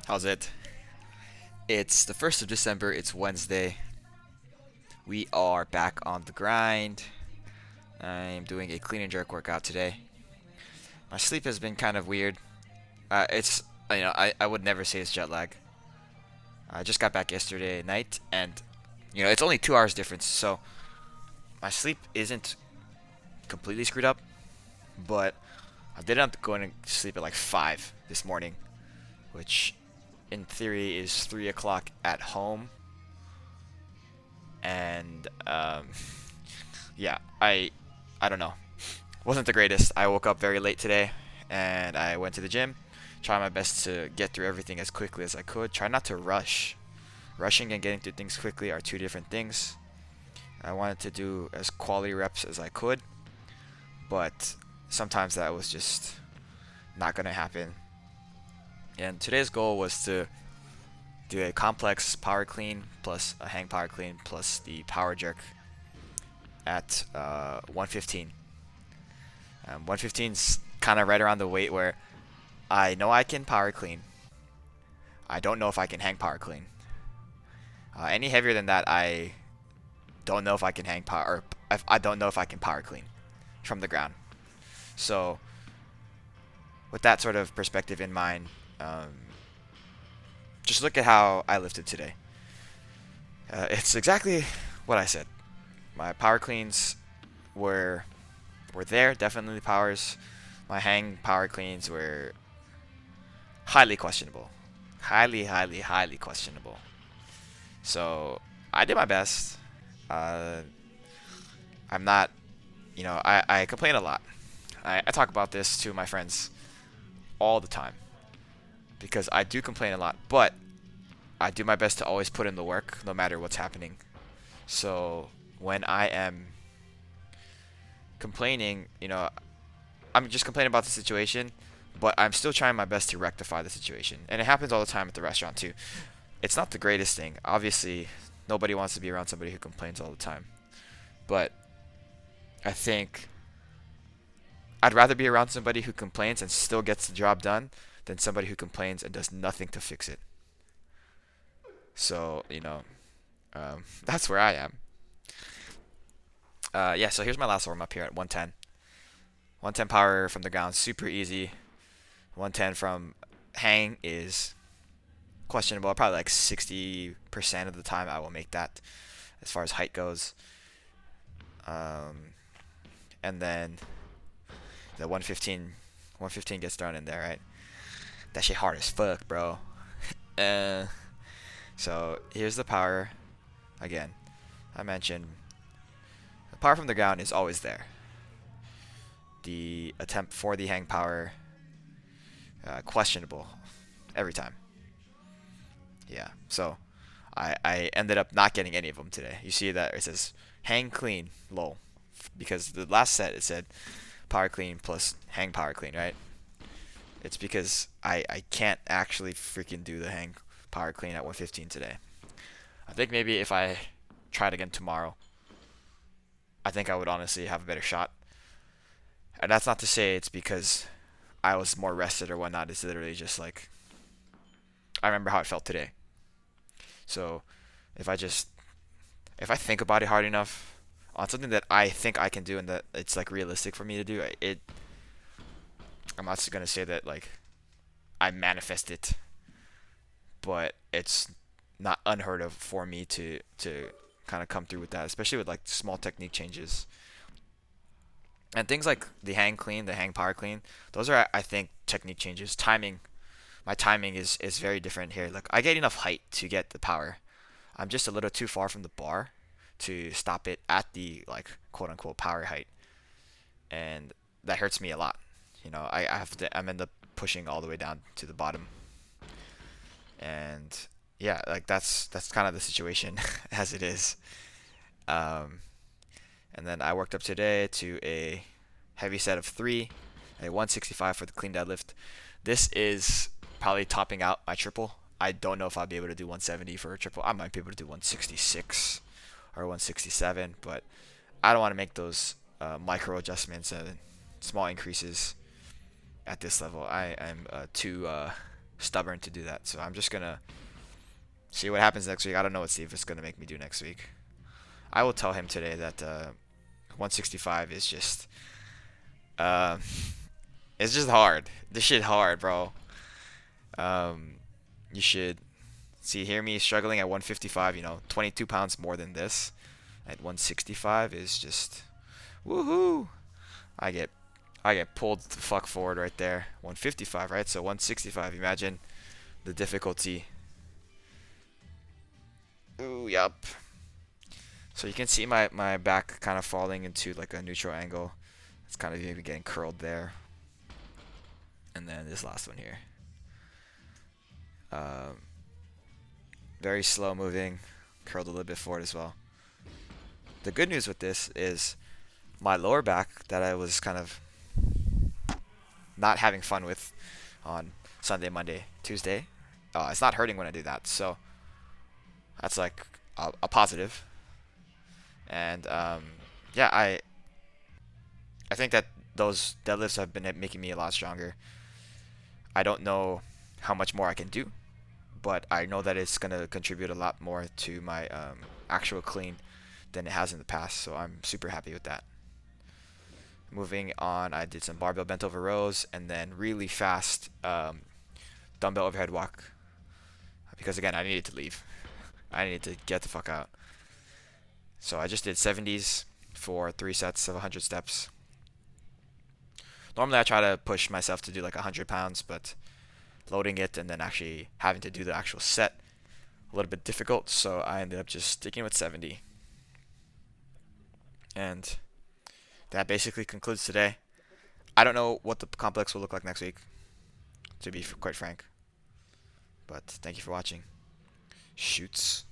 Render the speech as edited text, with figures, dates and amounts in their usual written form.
How's it? It's the 1st of December, it's Wednesday. We are back on the grind. I'm doing a clean and jerk workout today. My sleep has been kind of weird. It's, I would never say it's jet lag. I just got back yesterday night, and, it's only 2 hours difference, so my sleep isn't completely screwed up, but I did end up going to sleep at like 5 this morning, which in theory is 3 o'clock at home. And yeah, I don't know. Wasn't the greatest. I woke up very late today, and I went to the gym. Try my best to get through everything as quickly as I could. Try not to rush. Rushing and getting through things quickly are two different things. I wanted to do as quality reps as I could, but sometimes that was just not gonna happen. And today's goal was to do a complex power clean plus a hang power clean plus the power jerk at 115. 115 is kind of right around the weight where I know I can power clean. I don't know if I can hang power clean. Any heavier than that, I don't know if I can hang power, or I don't know if I can power clean from the ground. So, with that sort of perspective in mind, just look at how I lifted today. It's exactly what I said. My power cleans were there, definitely powers. My hang power cleans were highly questionable. Highly questionable. So I did my best. Uh, I'm not, I complain a lot. I talk about this to my friends all the time because I do complain a lot, but I do my best to always put in the work no matter what's happening. So when I am complaining, I'm just complaining about the situation, but I'm still trying my best to rectify the situation. And it happens all the time at the restaurant too. It's not the greatest thing. Obviously, nobody wants to be around somebody who complains all the time. But I think I'd rather be around somebody who complains and still gets the job done than somebody who complains and does nothing to fix it. So, that's where I am. Yeah, so here's my last warm up here at 110. 110 power from the ground, super easy. 110 from hang is questionable. Probably like 60% of the time I will make that as far as height goes. And then the 115 gets thrown in there, right? That shit hard as fuck, bro. uh, so here's the power. Again, I mentioned the power from the ground is always there. The attempt for the hang power, questionable every time. Yeah, so I ended up not getting any of them today. You see that it says hang clean, lol. Because the last set it said power clean plus hang power clean, right? It's because I can't actually freaking do the hang power clean at 115 today. I think maybe if I tried again tomorrow, I think I would honestly have a better shot. And that's not to say it's because I was more rested or whatnot. It's literally just like I remember how it felt today. So if I just if I think about it hard enough on something that I think I can do and that it's like realistic for me to do, I'm not gonna say that like I manifest it, but it's not unheard of for me to kind of come through with that, especially with like small technique changes and things like the hang clean, the hang power clean. Those are I think technique changes. Timing, my timing is very different here. Like I get enough height to get the power. I'm just a little too far from the bar to stop it at the like quote unquote power height, and that hurts me a lot. I'm end up pushing all the way down to the bottom, and yeah, like that's kind of the situation as it is. Um, and then I worked up today to a heavy set of three, a 165 for the clean deadlift. This is probably topping out my triple. I don't know if I'll be able to do 170 for a triple. I might be able to do 166 or 167, but I don't want to make those micro adjustments and small increases at this level. I am too stubborn to do that. So I'm just gonna see what happens next week. I don't know what Steve is gonna make me do next week. I will tell him today that 165 is just uh, it's just hard. This shit hard, bro. Um, you should see hear me struggling at 155. 22 pounds more than this. At 165 is just woohoo. I get I get pulled the fuck forward right there. 155, right? So 165. Imagine the difficulty. Ooh, yup. So you can see my back kind of falling into like a neutral angle. It's kind of even getting curled there. And then this last one here. Um, very slow moving. Curled a little bit forward as well. The good news with this is my lower back that I was kind of not having fun with on Sunday, Monday, Tuesday. It's not hurting when I do that. So that's like a positive. And yeah, I think that those deadlifts have been making me a lot stronger. I don't know how much more I can do, but I know that it's gonna contribute a lot more to my actual clean than it has in the past. So I'm super happy with that. Moving on, I did some barbell bent over rows and then really fast dumbbell overhead walk because again I needed to leave. I needed to get the fuck out. So I just did 70s for 3 sets of 100 steps. Normally I try to push myself to do like 100 pounds, but loading it and then actually having to do the actual set a little bit difficult, so I ended up just sticking with 70. And that basically concludes today. I don't know what the complex will look like next week, to be quite frank. But thank you for watching. Shoots.